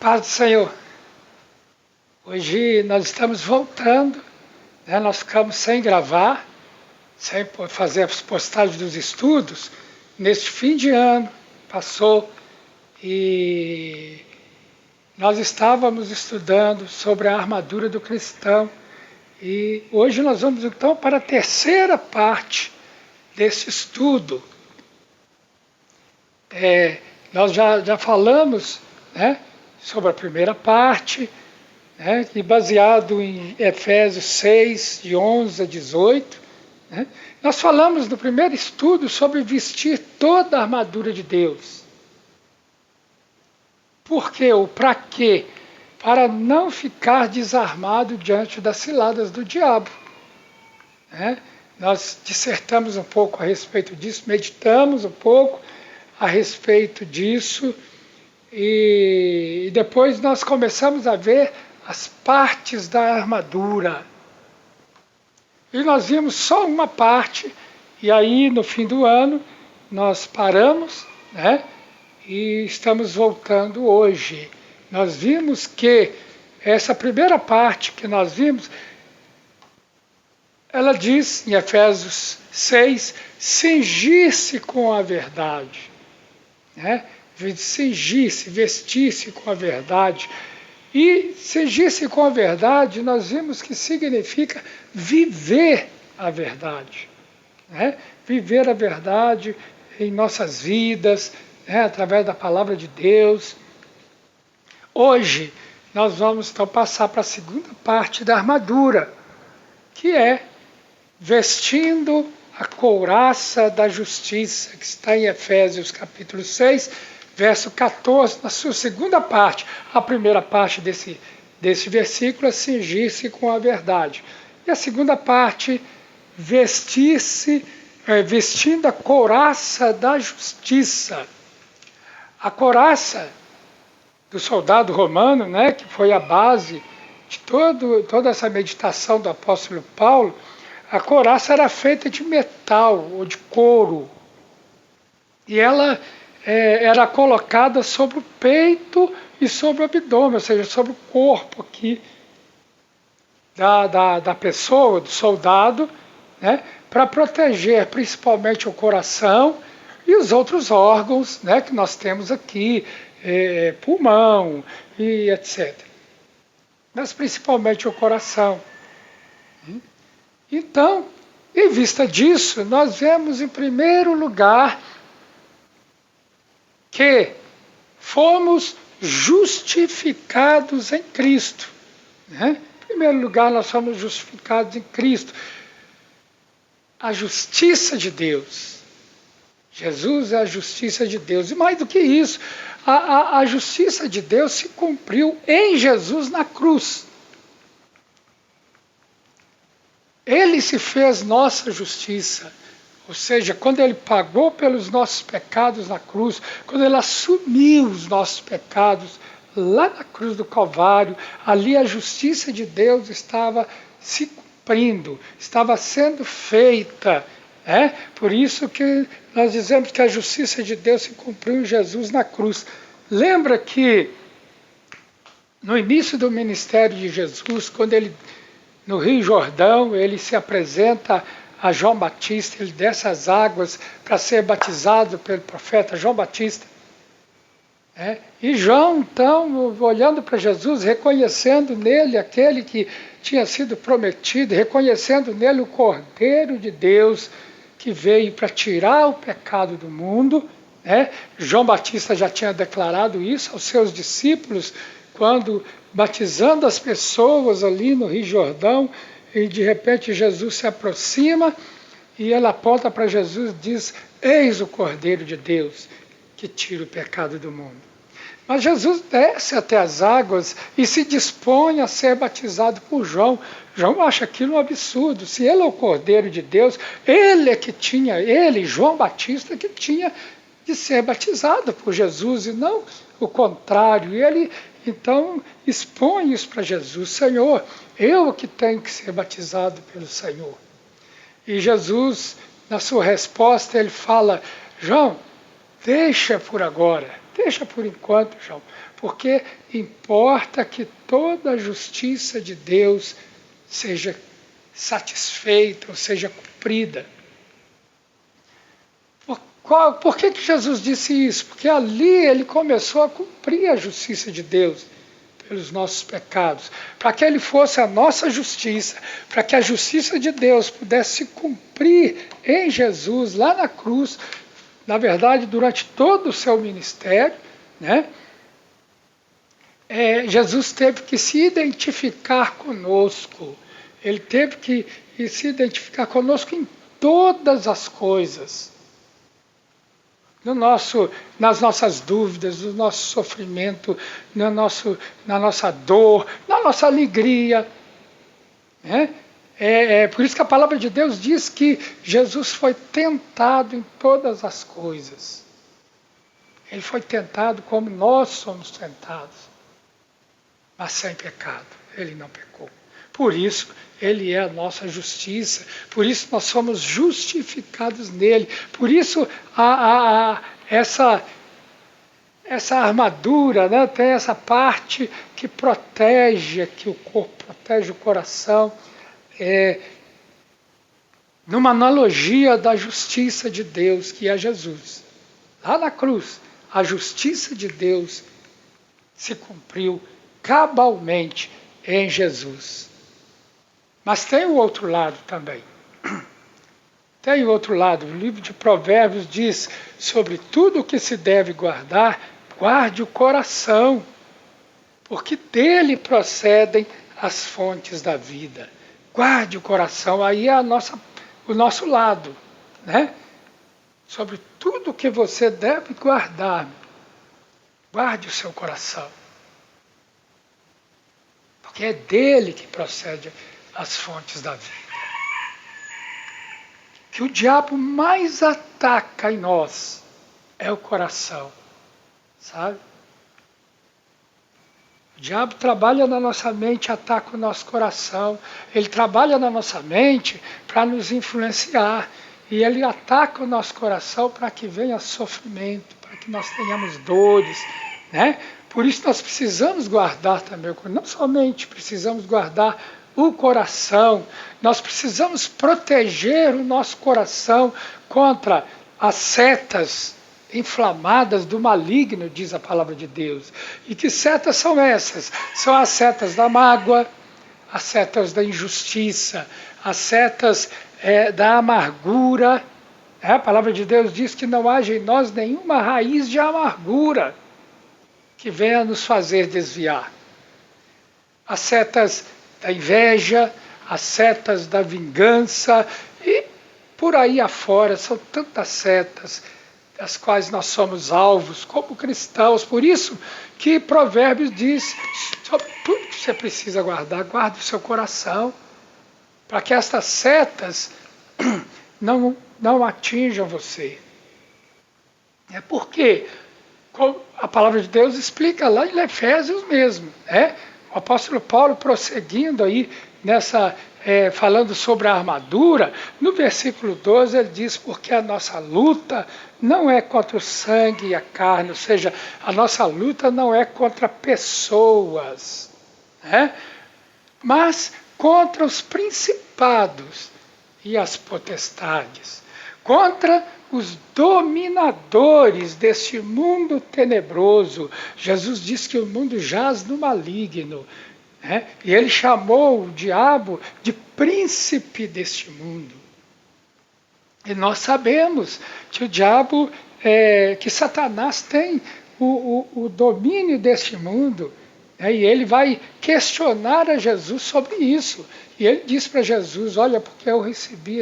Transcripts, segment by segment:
Paz do Senhor. Hoje nós estamos voltando, né? Nós ficamos sem gravar, sem fazer as postagens dos estudos. Neste fim de ano passou e nós estávamos estudando sobre a armadura do cristão. E hoje nós vamos então para a terceira parte desse estudo. Nós já falamos, né, sobre a primeira parte, né, e baseado em Efésios 6, de 11 a 18. Né, nós falamos no primeiro estudo sobre vestir toda a armadura de Deus. Por quê? Ou para quê? Para não ficar desarmado diante das ciladas do diabo. Né? Nós dissertamos um pouco a respeito disso, meditamos um pouco a respeito disso, e depois nós começamos a ver as partes da armadura. E nós vimos só uma parte, e aí no fim do ano nós paramos, né? E estamos voltando hoje. Nós vimos que essa primeira parte que nós vimos, ela diz em Efésios 6, cingir-se com a verdade. Né? Cingir-se, vestir-se com a verdade. E cingir-se com a verdade, nós vimos que significa viver a verdade. Né? Viver a verdade em nossas vidas, né? Através da palavra de Deus. Hoje, nós vamos então passar para a segunda parte da armadura, que é vestindo a couraça da justiça, que está em Efésios capítulo 6, verso 14, na sua segunda parte. A primeira parte desse versículo é cingir-se com a verdade. E a segunda parte, vestindo a couraça da justiça. A couraça do soldado romano, né, que foi a base de toda essa meditação do apóstolo Paulo, a couraça era feita de metal ou de couro. E ela era colocada sobre o peito e sobre o abdômen, ou seja, sobre o corpo aqui da pessoa, do soldado, né, para proteger principalmente o coração e os outros órgãos, né, que nós temos aqui, pulmão e etc. Mas principalmente o coração. Então, em vista disso, nós vemos em primeiro lugar que fomos justificados em Cristo. Né? Em primeiro lugar, nós somos justificados em Cristo. A justiça de Deus. Jesus é a justiça de Deus. E mais do que isso, a justiça de Deus se cumpriu em Jesus na cruz. Ele se fez nossa justiça. Ou seja, quando ele pagou pelos nossos pecados na cruz, quando ele assumiu os nossos pecados lá na cruz do Calvário, ali a justiça de Deus estava se cumprindo, estava sendo feita. Por isso que nós dizemos que a justiça de Deus se cumpriu em Jesus na cruz. Lembra que no início do ministério de Jesus, quando ele, no Rio Jordão, ele se apresenta a João Batista, ele desce as águas para ser batizado pelo profeta João Batista. E João, então, olhando para Jesus, reconhecendo nele aquele que tinha sido prometido, reconhecendo nele o Cordeiro de Deus, que veio para tirar o pecado do mundo. João Batista já tinha declarado isso aos seus discípulos, quando batizando as pessoas ali no Rio Jordão, e de repente Jesus se aproxima e ele aponta para Jesus e diz: eis o Cordeiro de Deus que tira o pecado do mundo. Mas Jesus desce até as águas e se dispõe a ser batizado por João. João acha aquilo um absurdo. Se ele é o Cordeiro de Deus, João Batista, que tinha de ser batizado por Jesus e não o contrário. E ele então expõe isso para Jesus: Senhor, eu que tenho que ser batizado pelo Senhor. E Jesus, na sua resposta, ele fala: João, deixa por agora, deixa por enquanto, João, Porque importa que toda a justiça de Deus seja satisfeita, ou seja cumprida. Por que Jesus disse isso? Porque ali ele começou a cumprir a justiça de Deus pelos nossos pecados, para que ele fosse a nossa justiça, para que a justiça de Deus pudesse se cumprir em Jesus, lá na cruz, na verdade, durante todo o seu ministério, né? Jesus teve que se identificar conosco, ele teve que se identificar conosco em todas as coisas. Nas nossas dúvidas, no nosso sofrimento, na nossa dor, na nossa alegria. Né? Por isso que a palavra de Deus diz que Jesus foi tentado em todas as coisas. Ele foi tentado como nós somos tentados, mas sem pecado. Ele não pecou. Por isso, ele é a nossa justiça. Por isso, nós somos justificados nele. Por isso, essa armadura, né, tem essa parte que protege aqui o corpo, protege o coração. Numa analogia da justiça de Deus, que é Jesus. Lá na cruz, a justiça de Deus se cumpriu cabalmente em Jesus. Mas tem o outro lado também. Tem o outro lado. O livro de Provérbios diz: sobre tudo o que se deve guardar, guarde o coração, porque dele procedem as fontes da vida. Guarde o coração, aí é o nosso lado. Né? Sobre tudo o que você deve guardar, guarde o seu coração. Porque é dele que procede as fontes da vida. Que o diabo mais ataca em nós é o coração, sabe? O diabo trabalha na nossa mente, ataca o nosso coração. Ele trabalha na nossa mente para nos influenciar. E ele ataca o nosso coração para que venha sofrimento, para que nós tenhamos dores, né? Por isso nós precisamos guardar também o coração. Não somente precisamos guardar o coração, nós precisamos proteger o nosso coração contra as setas inflamadas do maligno, diz a palavra de Deus. E que setas são essas? São as setas da mágoa, as setas da injustiça, as setas da amargura. A palavra de Deus diz que não haja em nós nenhuma raiz de amargura que venha nos fazer desviar. As setas da inveja, as setas da vingança e por aí afora, são tantas setas das quais nós somos alvos como cristãos. Por isso que Provérbios diz sobre tudo que você precisa guardar, guarde o seu coração, para que estas setas não atinjam você. É porque a palavra de Deus explica lá em Efésios mesmo, né? O apóstolo Paulo, prosseguindo aí falando sobre a armadura, no versículo 12 ele diz: porque a nossa luta não é contra o sangue e a carne, ou seja, a nossa luta não é contra pessoas, né? Mas contra os principados e as potestades, contra os dominadores deste mundo tenebroso. Jesus diz que o mundo jaz no maligno, né? E ele chamou o diabo de príncipe deste mundo. E nós sabemos que o diabo, que Satanás tem o domínio deste mundo, né? E ele vai questionar a Jesus sobre isso. E ele diz para Jesus: olha, porque eu recebi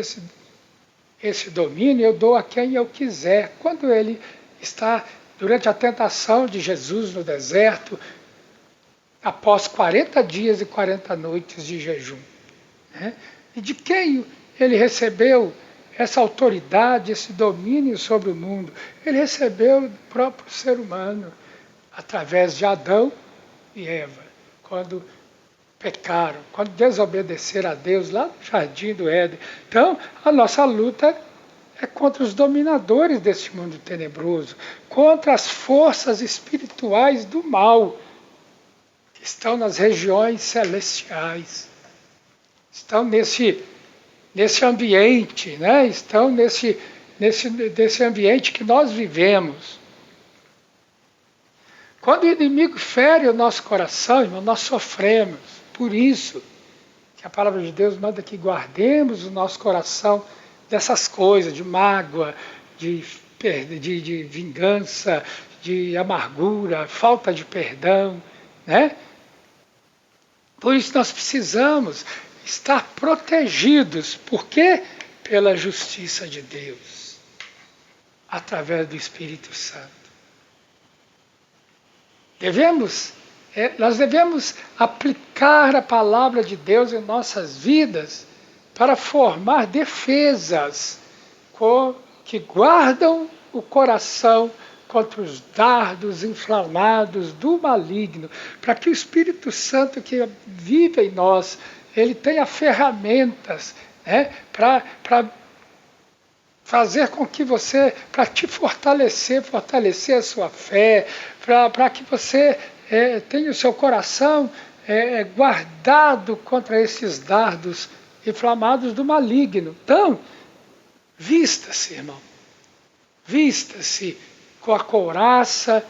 esse domínio, eu dou a quem eu quiser. Quando ele está durante a tentação de Jesus no deserto, após 40 dias e 40 noites de jejum, né? E de quem ele recebeu essa autoridade, esse domínio sobre o mundo? Ele recebeu do próprio ser humano, através de Adão e Eva, quando pecaram, quando desobedeceram a Deus lá no jardim do Éden. Então, a nossa luta é contra os dominadores deste mundo tenebroso, contra as forças espirituais do mal, que estão nas regiões celestiais, estão nesse ambiente, né? Estão nesse ambiente que nós vivemos. Quando o inimigo fere o nosso coração, irmão, nós sofremos. Por isso que a palavra de Deus manda que guardemos o nosso coração dessas coisas, de mágoa, de vingança, de amargura, falta de perdão, né? Por isso nós precisamos estar protegidos. Por quê? Pela justiça de Deus, através do Espírito Santo. Nós devemos aplicar a palavra de Deus em nossas vidas para formar defesas que guardam o coração contra os dardos inflamados do maligno, para que o Espírito Santo que vive em nós, ele tenha ferramentas, né, para fazer com que para te fortalecer a sua fé, para que você tenha o seu coração guardado contra esses dardos inflamados do maligno. Então, vista-se, irmão, vista-se com a couraça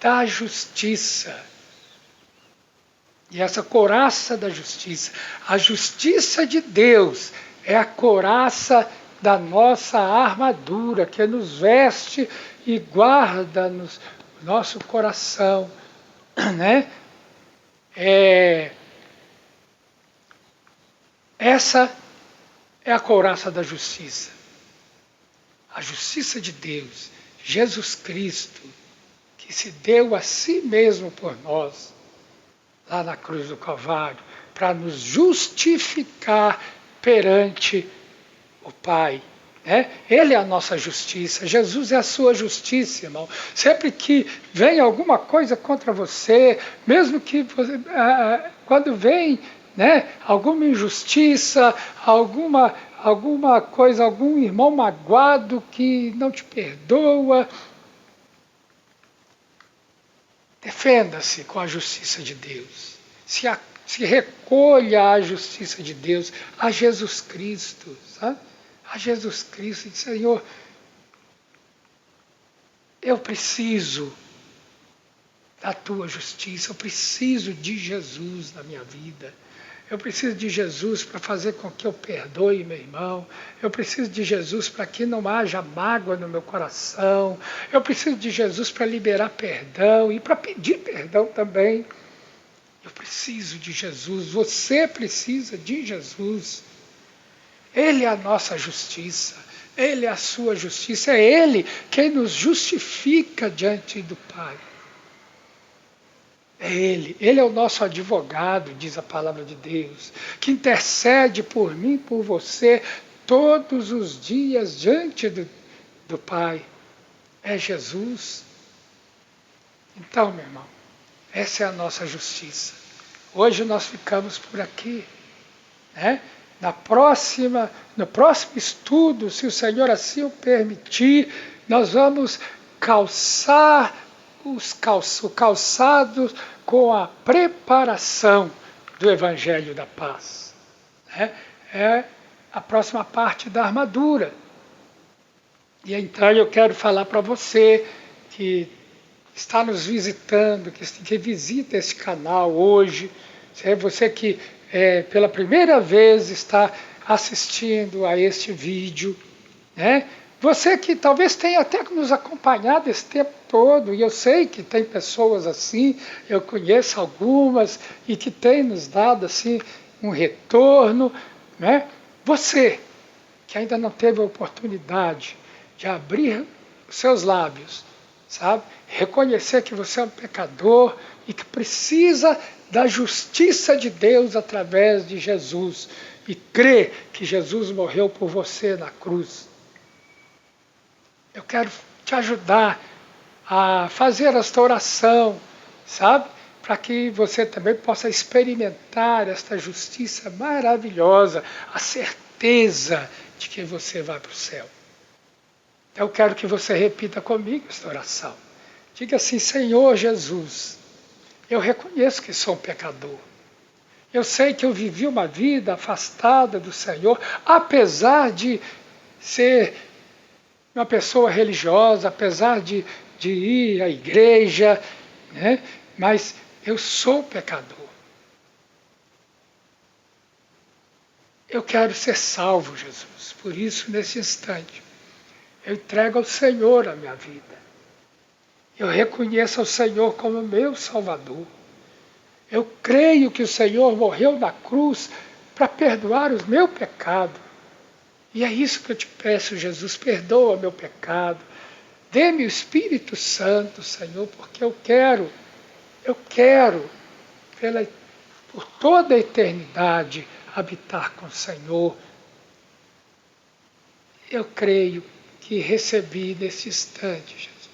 da justiça. E essa couraça da justiça, a justiça de Deus, é a couraça da nossa armadura, que nos veste e guarda no nosso coração, né? Essa é a couraça da justiça. A justiça de Deus, Jesus Cristo, que se deu a si mesmo por nós, lá na cruz do Calvário, para nos justificar perante o Pai. Ele é a nossa justiça, Jesus é a sua justiça, irmão. Sempre que vem alguma coisa contra você, mesmo que quando vem, né, alguma injustiça, alguma coisa, algum irmão magoado que não te perdoa, defenda-se com a justiça de Deus. Se recolha à justiça de Deus, a Jesus Cristo, sabe? A Jesus Cristo, e diz: Senhor, eu preciso da tua justiça, eu preciso de Jesus na minha vida. Eu preciso de Jesus para fazer com que eu perdoe meu irmão. Eu preciso de Jesus para que não haja mágoa no meu coração. Eu preciso de Jesus para liberar perdão e para pedir perdão também. Eu preciso de Jesus, você precisa de Jesus. Ele é a nossa justiça, Ele é a sua justiça, é Ele quem nos justifica diante do Pai. É Ele é o nosso advogado, diz a palavra de Deus, que intercede por mim e por você todos os dias diante do Pai. É Jesus. Então, meu irmão, essa é a nossa justiça. Hoje nós ficamos por aqui, né? No próximo estudo, se o Senhor assim o permitir, nós vamos calçar o calçado com a preparação do Evangelho da Paz. É a próxima parte da armadura. E então eu quero falar para você que está nos visitando, que visita esse canal hoje, você que pela primeira vez está assistindo a este vídeo, né? Você que talvez tenha até nos acompanhado esse tempo todo, e eu sei que tem pessoas assim, eu conheço algumas, e que tem nos dado assim um retorno, né? Você que ainda não teve a oportunidade de abrir os seus lábios, sabe? Reconhecer que você é um pecador e que precisa da justiça de Deus através de Jesus, e crer que Jesus morreu por você na cruz. Eu quero te ajudar a fazer esta oração, sabe? Para que você também possa experimentar esta justiça maravilhosa, a certeza de que você vai para o céu. Eu quero que você repita comigo esta oração. Diga assim: Senhor Jesus, eu reconheço que sou um pecador. Eu sei que eu vivi uma vida afastada do Senhor, apesar de ser uma pessoa religiosa, apesar de ir à igreja, né? Mas eu sou pecador. Eu quero ser salvo, Jesus. Por isso, nesse instante, eu entrego ao Senhor a minha vida. Eu reconheço ao Senhor como meu Salvador. Eu creio que o Senhor morreu na cruz para perdoar os meus pecados. E é isso que eu te peço, Jesus, perdoa meu pecado. Dê-me o Espírito Santo, Senhor, porque eu quero, por toda a eternidade, habitar com o Senhor. Eu creio que recebi nesse instante, Jesus,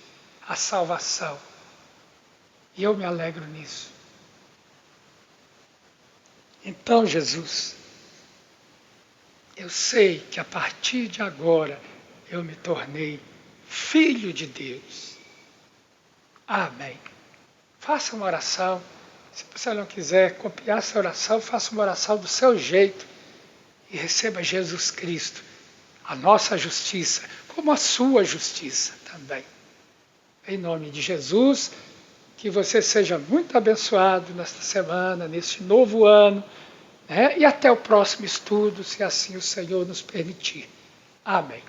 a salvação. E eu me alegro nisso. Então, Jesus, eu sei que a partir de agora eu me tornei filho de Deus. Amém. Faça uma oração. Se você não quiser copiar essa oração, faça uma oração do seu jeito e receba Jesus Cristo, a nossa justiça, como a sua justiça também. Em nome de Jesus, que você seja muito abençoado nesta semana, neste novo ano, né? E até o próximo estudo, se assim o Senhor nos permitir. Amém.